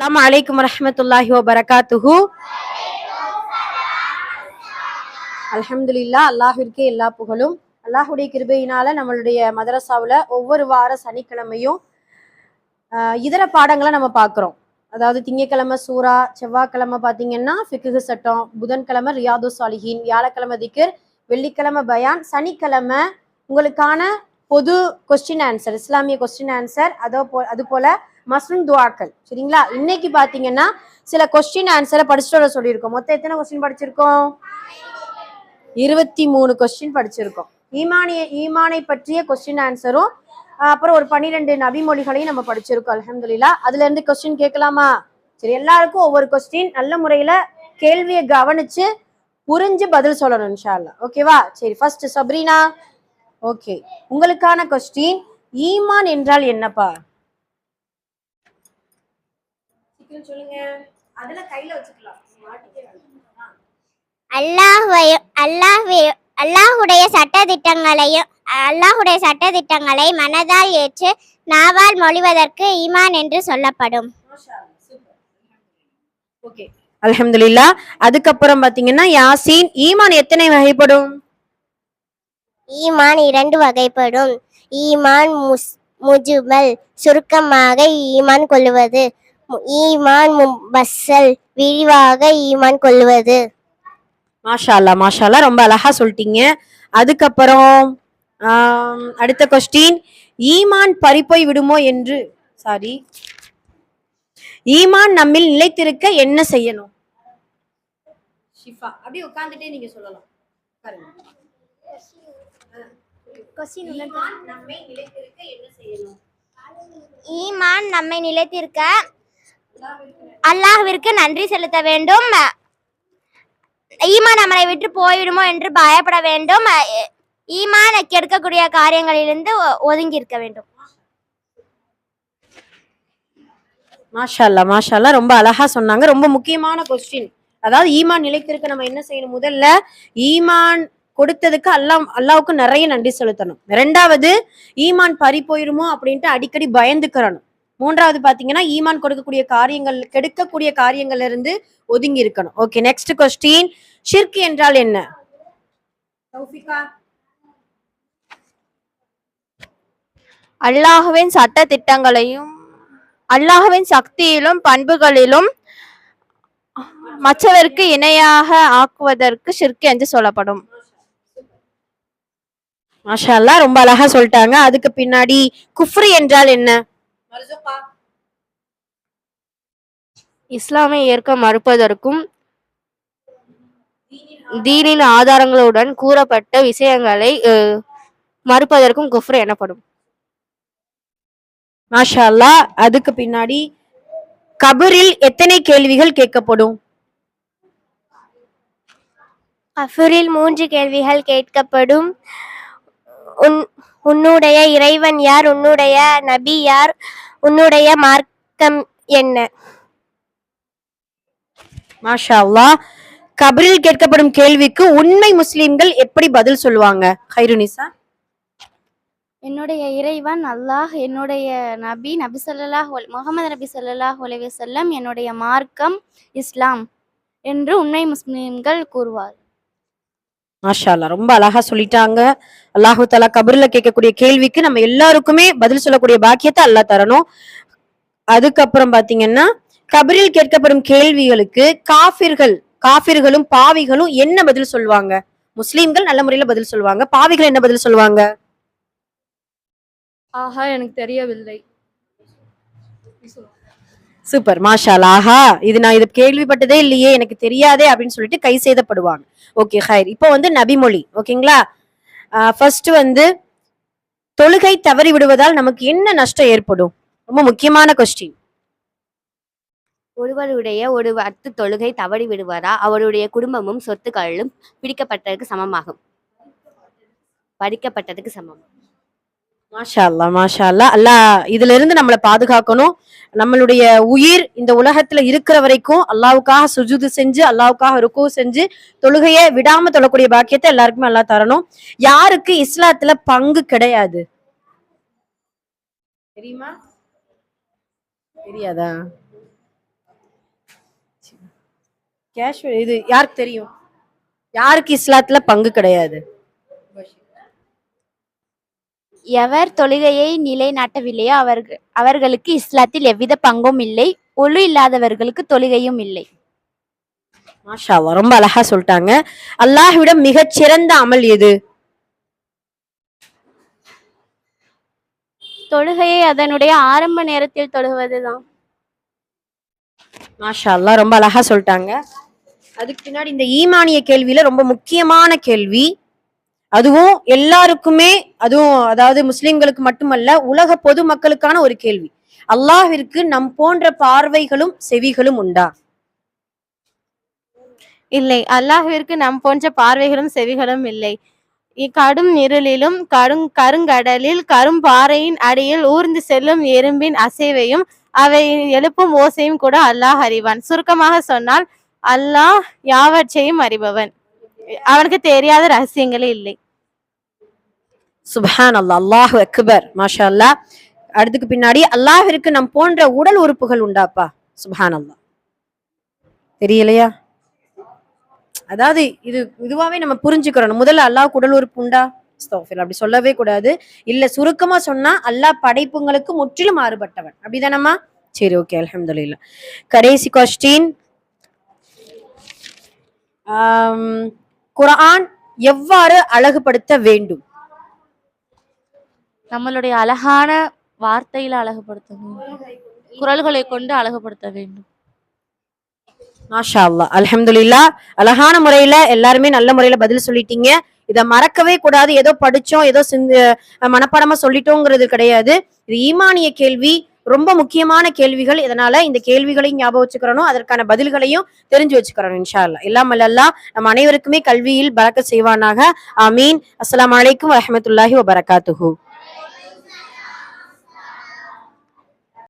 அஸ்ஸலாமு அலைக்கும் வரஹ்மத்துல்லாஹி வபரகாத்துஹு. அல்ஹம்துலில்லாஹ், அல்லாஹ்விற்கே எல்லா புகழும். அல்லாஹ்வுடைய கிருபையினால நம்மளுடைய மதரசாவுல ஒவ்வொரு வார சனிக்கிழமையும் இதர பாடங்களை நம்ம பார்க்குறோம். அதாவது திங்கக்கிழமை சூரா, செவ்வாய்க்கிழமை பார்த்தீங்கன்னா ஃபிக்ஹு சட்டம், புதன்கிழமை ரியாது சாலிஹீன், வியாழக்கிழமை திக்ர், வெள்ளிக்கிழமை பயான், சனிக்கிழமை உங்களுக்கான பொது கொஸ்டின் ஆன்சர், இஸ்லாமிய கொஸ்டின் ஆன்சர், அது போல மஸ்ரூம் துவாக்கள். சரிங்களா? இன்னைக்கு பார்த்தீங்கன்னா சில கொஸ்டின் ஆன்சரை படிச்சுட்டு வர சொல்லியிருக்கோம். மொத்தம் எத்தனை கொஸ்டின் படிச்சிருக்கோம்? 23 கொஸ்டின் படிச்சிருக்கோம். ஈமானை பற்றிய கொஸ்டின் ஆன்சரும் அப்புறம் ஒரு 12 நபிமொழிகளையும் நம்ம படிச்சிருக்கோம். அல்ஹம்துலில்லாஹ். அதுல இருந்து கொஸ்டின் கேட்கலாமா? சரி, எல்லாருக்கும் ஒவ்வொரு கொஸ்டின் நல்ல முறையில கேள்வியை கவனிச்சு புரிஞ்சு பதில் சொல்லணும் இன்ஷா அல்லாஹ். ஓகேவா? சரி, ஃபர்ஸ்ட் சப்ரீனா. ஓகே, உங்களுக்கான கொஸ்டின், ஈமான் என்றால் என்னப்பா? சொல்லுங்க. அதுல கையில வச்சுக்கலாம். அல்லாஹுடைய சட்டதிட்டங்களை மனதால் ஏற்று நாவால் மொழிவதற்கு ஈமான் என்று சொல்லப்படும். ஓகே, அல்ஹம்துலில்லாஹ். அதுக்கப்புறம் பாத்தீங்கன்னா யாசீன், ஈமான் எத்தனை வகைப்படும்? ஈமான் 2 வகைப்படும். ஈமான் முஜ்மல், சுருக்கமாக ஈமான் கொள்ளுவது. ஈமான் முபஸ்ஸல், விரிவாக ஈமான் கொள்ளுவது. மாஷா அல்லாஹ், மாஷா அல்லாஹ், ரொம்ப அழகா சொல்லிட்டீங்க. அதுக்கப்புறம் அடுத்த கொஸ்டின், ஈமான் பறிப்போய் விடுமோ என்று ஈமான் நம்மில் நிலைத்திருக்க என்ன செய்யணும்? ஷிஃபா, அப்படியே உட்கார்ந்துட்டே நீங்க சொல்லலாம். ஈமான் நம்மை நிலைத்திருக்க அல்லாஹ்விற்கு நன்றி செலுத்த வேண்டும். ஈமான் நம்மளை விட்டு போய்விடுமோ என்று பயப்பட வேண்டும். ஈமான் கெடுக்கக்கூடிய காரியங்களிலிருந்து ஒதுங்கி இருக்க வேண்டும். மாஷா அல்லாஹ், மாஷா அல்லாஹ், ரொம்ப அழகா சொன்னாங்க. ரொம்ப முக்கியமான கொஸ்டின். அதாவது ஈமான் நிலைத்திருக்க நம்ம என்ன செய்யணும்? முதல்ல ஈமான் கொடுத்ததுக்கு அல்லாவுக்கு நிறைய நன்றி செலுத்தணும். ரெண்டாவது, ஈமான் பறி போயிருமோ அப்படின்ட்டு அடிக்கடி பயந்துக்கிறணும். மூன்றாவது பாத்தீங்கன்னா ஈமான் கெடுக்கக்கூடிய காரியங்கள்ல இருந்து ஒதுங்கி இருக்கணும். ஓகே, நெக்ஸ்ட் கொஸ்டின், ஷிர்க் என்றால் என்ன? அல்லாஹ்வின் சட்ட திட்டங்களையும் அல்லாஹ்வின் சக்தியிலும் பண்புகளிலும் மற்றவருக்கு இணையாக ஆக்குவதற்கு ஷிர்க் என்று சொல்லப்படும். மாஷா அல்லாஹ், ரொம்ப அழகா சொல்லிட்டாங்க. அதுக்கு பின்னாடி குஃப்ரி என்றால் என்ன? இஸ்லாமை ஏற்க மறுப்பதற்கும் தீனின் ஆதாரங்களுடன் கூறப்பட்ட விஷயங்களை மறுப்பதற்கும் குஃப்ர் எனப்படும். மாஷா அல்லாஹ். அதுக்கு பின்னாடி கபரில் எத்தனை கேள்விகள் கேட்கப்படும்? கஃபரில் 3 கேள்விகள் கேட்கப்படும். உன்னுடைய இறைவன் யார்? உன்னுடைய நபி யார்? உன்னுடைய மார்க்கம் என்ன? மாஷா அல்லாஹ். கபரில் கேட்கப்படும் கேள்விக்கு உண்மை முஸ்லிம்கள் எப்படி பதில் சொல்லுவாங்க? ஹைருனிசா. என்னுடைய இறைவன் அல்லாஹ், என்னுடைய நபி முகமது நபி ஸல்லல்லாஹு அலைஹி வஸல்லம், என்னுடைய மார்க்கம் இஸ்லாம் என்று உண்மை முஸ்லிம்கள் கூறுவார். மாஷா அல்லாஹ், ரொம்ப அழகா சொல்லிட்டாங்க. அல்லாஹு தஆலா கபர்ல கேட்கக்கூடிய கேள்விக்கு நம்ம எல்லாருக்குமே பதில் சொல்லக்கூடிய பாக்கியத்தை அல்லாஹ் தரணும். அதுக்கப்புறம் பாத்தீங்கன்னா கபரில் கேட்கப்படும் கேள்விகளுக்கு காஃபிர்களும் பாவிகளும் என்ன பதில் சொல்லுவாங்க? முஸ்லிம்கள் நல்ல முறையில பதில் சொல்லுவாங்க, பாவிகள் என்ன பதில் சொல்லுவாங்க? ஆஹா, எனக்கு தெரியவில்லை. சூப்பர், மாஷா அல்லாஹ். ஆஹா, நான் இது கேள்விப்பட்டதே இல்லையே, எனக்கு தெரியாதே அப்படின்னு சொல்லிட்டு கை செய்தப்படுவாங்க. ஓகே, ஹைர். இப்போ நபிமொழி. ஓகேங்களா? ஃபர்ஸ்ட் தொழுகை தவறி விடுவதால் நமக்கு என்ன நஷ்டம் ஏற்படும்? ரொம்ப முக்கியமான கொஸ்டின். ஒருவருடைய ஒரு வக்து தொழுகை தவறி விடுவதா அவருடைய குடும்பமும் சொத்துக்களும் படிக்கப்பட்டதுக்கு சமம். மாஷா அல்லாஹ், மாஷா அல்லாஹ். அல்லாஹ் இதுல இருந்து நம்மளை பாதுகாக்கணும். நம்மளுடைய உயிர் இந்த உலகத்துல இருக்கிற வரைக்கும் அல்லாவுக்காக சுஜூது செஞ்சு, அல்லாவுக்காக ருக்கு செஞ்சு, தொழுகையை விடாம தொழக்கூடிய பாக்கியத்தை எல்லாருக்குமே அல்லாஹ் தரணும். யாருக்கு இஸ்லாத்துல பங்கு கிடையாது தெரியுமா? தெரியாதா? கேஷ் இது யாருக்கு தெரியும்? யாருக்கு இஸ்லாத்துல பங்கு கிடையாது? எவர் தொழுகையை நிலைநாட்டவில்லையோ அவர்களுக்கு இஸ்லாத்தில் எவ்வித பங்கும் இல்லை. ஒழு இல்லாதவர்களுக்கு தொழுகையும் இல்லை. மாஷா அல்லாஹ், ரொம்ப அழகா சொல்லிட்டாங்க. அல்லாஹ்விடம் மிகச் சிறந்த அமல் எது? தொழுகையை அதனுடைய ஆரம்ப நேரத்தில் தொழுவதுதான். மாஷா அல்லாஹ், ரொம்ப அழகா சொல்லிட்டாங்க. அதுக்கு பின்னாடி இந்த ஈமானிய கேள்வியில ரொம்ப முக்கியமான கேள்வி, அதுவும் எல்லாருக்குமே, அதுவும் அதாவது முஸ்லிம்களுக்கு மட்டுமல்ல உலக பொது மக்களுக்கான ஒரு கேள்வி. அல்லாஹ்விற்கு நம் போன்ற பார்வைகளும் செவிகளும் உண்டா? இல்லை, அல்லாஹ்விற்கு நம் போன்ற பார்வைகளும் செவிகளும் இல்லை. கடும் இருளிலும் கருங்கடலில் கரும்பாறையின் அடியில் ஊர்ந்து செல்லும் எறும்பின் அசைவையும் அவை எழுப்பும் ஓசையும் கூட அல்லாஹ் அறிவான். சுருக்கமாக சொன்னால் அல்லாஹ் யாவற்றையும் அறிபவன். அவனுக்கு தெரியாத ரகசியங்களே இல்லை. சுப்ஹான் அல்லாஹ், அல்லாஹு அக்பர், மாஷா அல்லாஹ். அடுத்துக்கு பின்னாடி அல்லாஹ்விற்கு நம் போன்ற உடல் உறுப்புகள் உண்டாப்பா? சுப்ஹான் அல்லாஹ், தெரியலையா? அதாவது இதுவாவே நம்ம புரிஞ்சுக்கிறோம். முதல்ல அல்லாஹ்வுக்கு உடல் உறுப்பு உண்டா? அப்படி சொல்லவே கூடாது. இல்ல, சுருக்கமா சொன்னா அல்லாஹ் படைப்புங்களுக்கு முற்றிலும் மாறுபட்டவன், அப்படிதானம்மா? சரி, ஓகே, அல்ஹம்துலில்லாஹ். கடைசி கொஸ்டின், குர்ஆன் எவ்வாறு அழகுபடுத்த வேண்டும்? நம்மளுடைய அழகான வார்த்தையில அழகுபடுத்த வேண்டும். குரல்களை கொண்டு அழகுபடுத்த வேண்டும். மாஷா அல்லாஹ், அல்ஹம்துலில்லாஹ். அழகான முறையில எல்லாருமே நல்ல முறையில பதில் சொல்லிட்டீங்க. இத மறக்கவே கூடாது. ஏதோ படிச்சோம், ஏதோ மனப்பாடமா சொல்லிட்டோங்கிறது கிடையாது. இது ஈமானிய கேள்வி, ரொம்ப முக்கியமான கேள்விகள். இதனால இந்த கேள்விகளையும் ஞாபகம் வச்சுக்கிறணும், அதற்கான பதில்களையும் தெரிஞ்சு வச்சுக்கிறணும். இன்ஷா அல்லாஹ். எல்லாம் அல்லாஹ் நம்ம அனைவருக்குமே கல்வியில் பரக்கத் செய்வானாக. ஆமீன். அஸ்ஸலாமு அலைக்கும் வரஹ்மத்துல்லாஹி வபரகாத்துஹு.